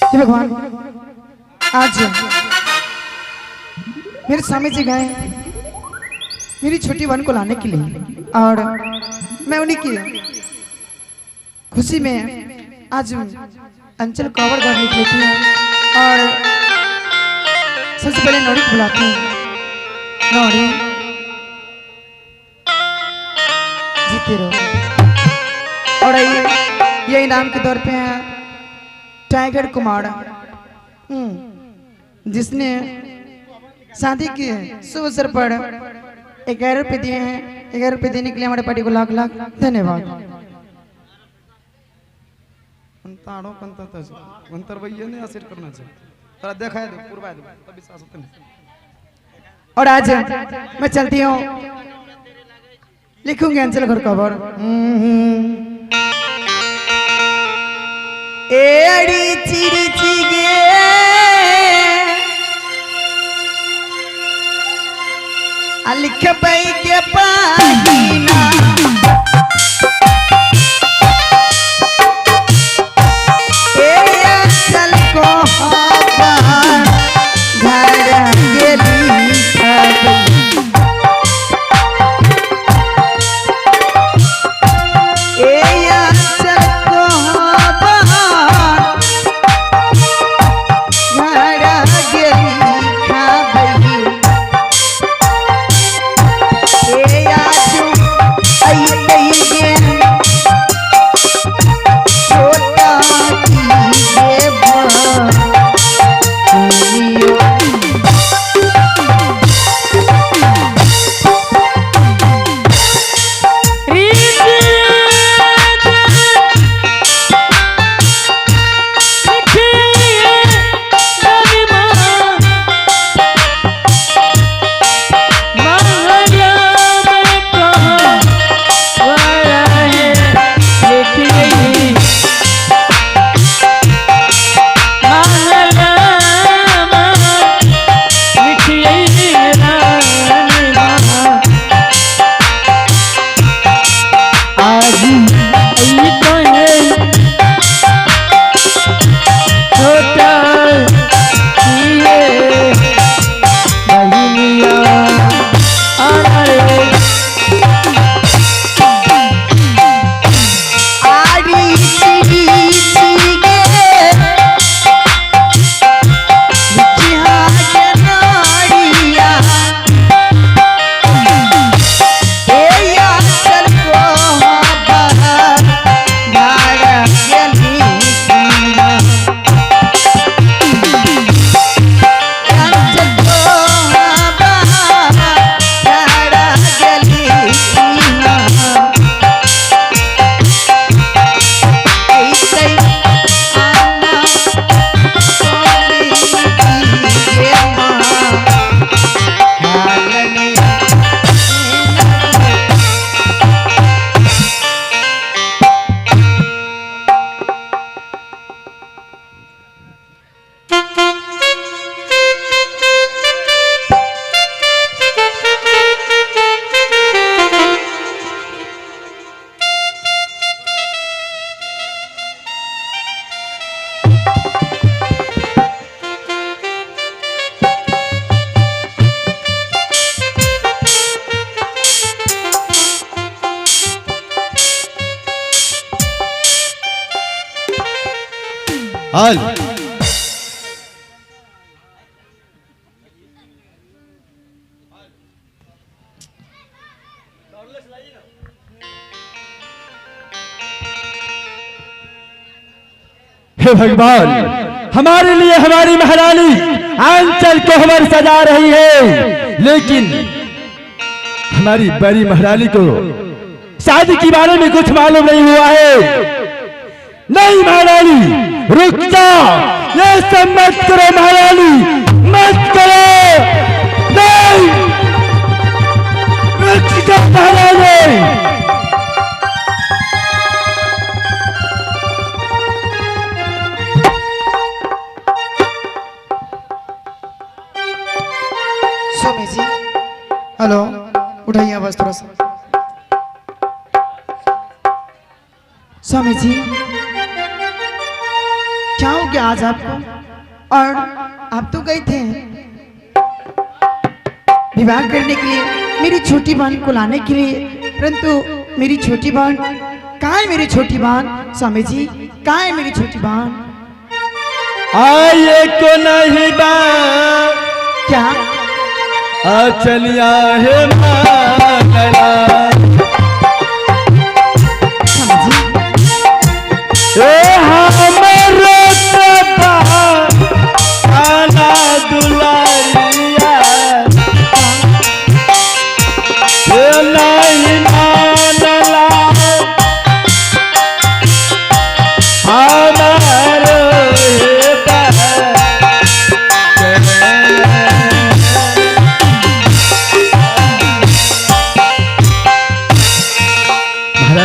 हे भगवान, आज मेरे स्वामी जी गए मेरी छोटी बहन को लाने के लिए और मैं उन्हीं की खुशी में आज अंचल कवर कर निकली थी और सबसे पहले नौरी को बुलाती हूँ। नौरी, जीते रहो। और ये इनाम के तौर पे है टाइगर कुमार, जिसने शादी के शुभ अवसर पर 11 रुपये दिए हैं। 11 रुपये देने के लिए हमारे पार्टी को लाख लाख धन्यवाद। और आज मैं चलती हूँ, लिखूंगी अंचल घर खबर। एड़ी चिड़ी चिगे लिख पाई के पागीना चल को घर गेली हाल हे भगवान, हमारे लिए हमारी महारानी आंचल कोहबर सजा रही है, लेकिन हमारी बड़ी महारानी को शादी के बारे में कुछ मालूम नहीं हुआ है। नहीं महारानी, रुक जाओ, ये सब मत करो महारानी, मत करो, नहीं, रुक जाओ महारानी। स्वामी जी, हेलो, उठाइए आवाज थोड़ा सा। स्वामी जी, क्या हो गया आज आपको? और आप तो गए थे विवाह करने के लिए, मेरी छोटी बहन को लाने के लिए, परंतु मेरी छोटी बहन कहाँ है? मेरी छोटी बहन स्वामी जी कहाँ है मेरी छोटी बहन? आए को नहीं बा क्या चलिया है माला स्वामी जी हमरो आना दुलारिया नहीं मानला हमारो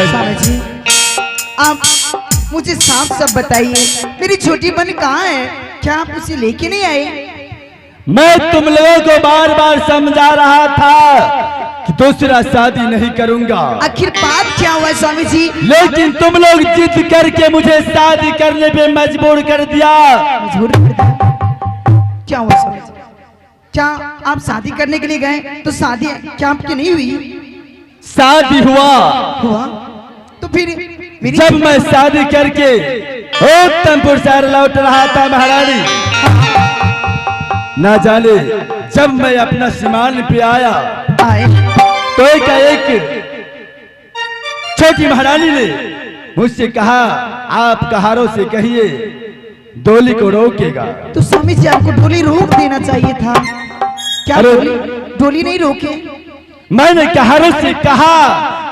स्वामी जी आप मुझे साफ सब बताइए, मेरी छोटी बहन कहाँ है? क्या आप उसे लेके नहीं आए? मैं तुम लोगों को बार बार समझा रहा था कि दूसरा शादी नहीं करूंगा, आखिर बात क्या हुआ स्वामी जी? लेकिन तुम लोग जिद करके मुझे शादी करने पे मजबूर कर दिया। मजबूर कर दिया? क्या हुआ स्वामी जी? क्या आप शादी करने के लिए गए तो शादी क्या आपकी नहीं हुई? शादी हुआ तो फिर मेरी जब मैं शादी करके उत्तमपुर शहर लौट रहा था महारानी, ना जाने जब मैं अपना सीमान पे आया आए तो एक छोटी महारानी ने मुझसे कहा, आप कहारों से कहिए डोली को रोकेगा। तो स्वामी जी आपको डोली रोक देना चाहिए था, क्या अरे डोली नहीं रोके? मैंने कहारों से कहा,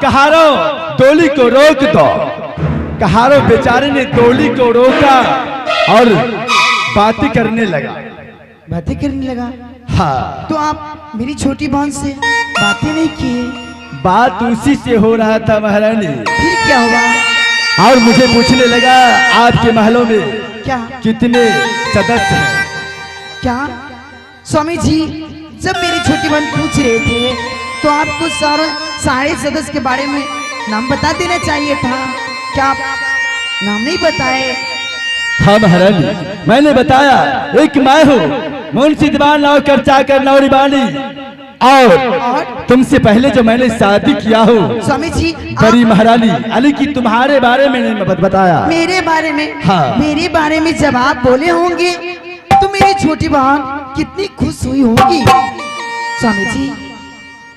कहारों डोली को रोक दो। कहारों बेचारे ने डोली को रोका और बातें करने लगा। बातें करने लगा? हाँ, तो आप मेरी छोटी बहन से बातें नहीं किए? बात उसी से हो रहा था महारानी। फिर क्या हुआ? और मुझे पूछने लगा, आपके महलों में क्या कितने सदस्य हैं? क्या स्वामी जी जब मेरी छोटी बहन पूछ रहे थे तो आपको सारे सदस्य के बारे में नाम बता देना चाहिए था, क्या आप नाम नहीं बताए? हाँ महारानी, मैंने बताया, एक मैं हूँ मुंशी दीवान नौकर चाकर नौरी बानी, और तुमसे पहले जो मैंने शादी किया हो स्वामी जी बड़ी महारानी अली की, तुम्हारे बारे में नहीं बताया। मेरे बारे में? हाँ। मेरे बारे में जब आप बोले होंगे तो मेरी छोटी बहन कितनी खुश हुई होगी। स्वामी जी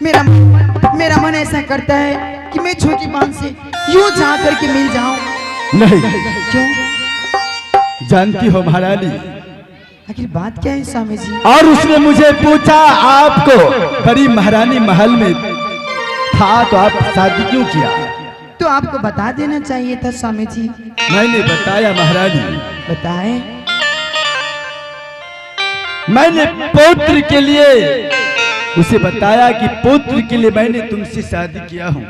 मेरा मन ऐसा करता है कि मैं छोटी बहन से यूं जा करके मिल जाऊं। नहीं, क्यों? जानती हो महारानी, आखिर बात क्या है स्वामी जी? और उसने मुझे पूछा, आपको बड़ी महारानी महल में था तो आप शादी क्यों किया? तो आपको बता देना चाहिए था स्वामी जी। मैंने बताया महारानी, बताए? मैंने पुत्र के लिए उसे बताया कि पुत्र के लिए मैंने तुमसे शादी किया हूँ,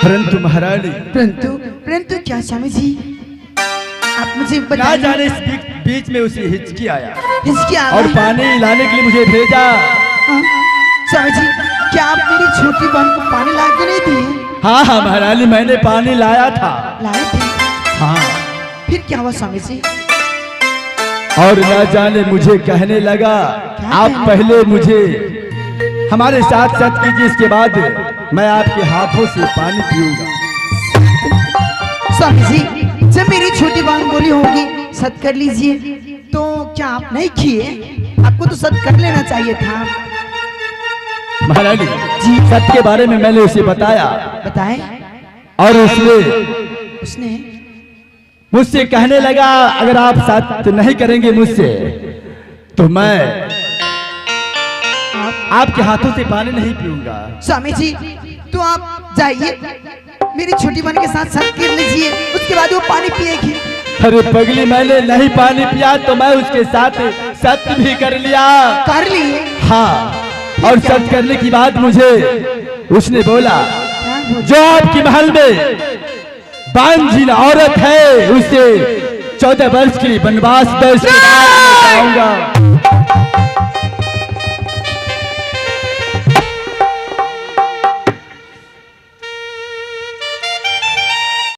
परंतु महारानी परंतु क्या स्वामी जी? आप मुझे ना बताइए। जाने इस बीच में उसे हिचकी आया हिचकी आ और गई? पानी लाने के लिए मुझे भेजा। हाँ? स्वामी जी क्या आप मेरी छोटी बहन को पानी ला के नहीं दिए? हाँ हाँ महारानी, मैंने पानी लाया था। लाए थे? हाँ, फिर क्या हुआ स्वामी जी? और ना जाने मुझे कहने लगा, आप पहले मुझे हमारे साथ सत कीजिए, इसके बाद मैं आपके हाथों से पानी पीऊंगा। स्वामी जी जब मेरी छोटी बहन बोली होगी सत कर लीजिए, तो क्या आप नहीं किए? आपको तो सत कर लेना चाहिए था। महारानी जी, सत के बारे में मैंने उसे बताया। बताए? और उसने मुझसे कहने लगा, अगर आप सत नहीं करेंगे मुझसे तो मैं आपके हाथों से पानी नहीं पीऊंगा। स्वामी जी तो आप जाइए, मेरी छोटी बहन के साथ सत कर लीजिए, उसके बाद वो पानी पिएगी। अरे पगली, मैंने नहीं पानी पिया तो मैं उसके साथ सत्य भी कर लिया। कर लिए? हाँ, और सत्य करने की बात मुझे उसने बोला, जो आपकी महल में बांझिन औरत है उसे 14 वर्ष के लिए वनवास देश में जाऊंगा।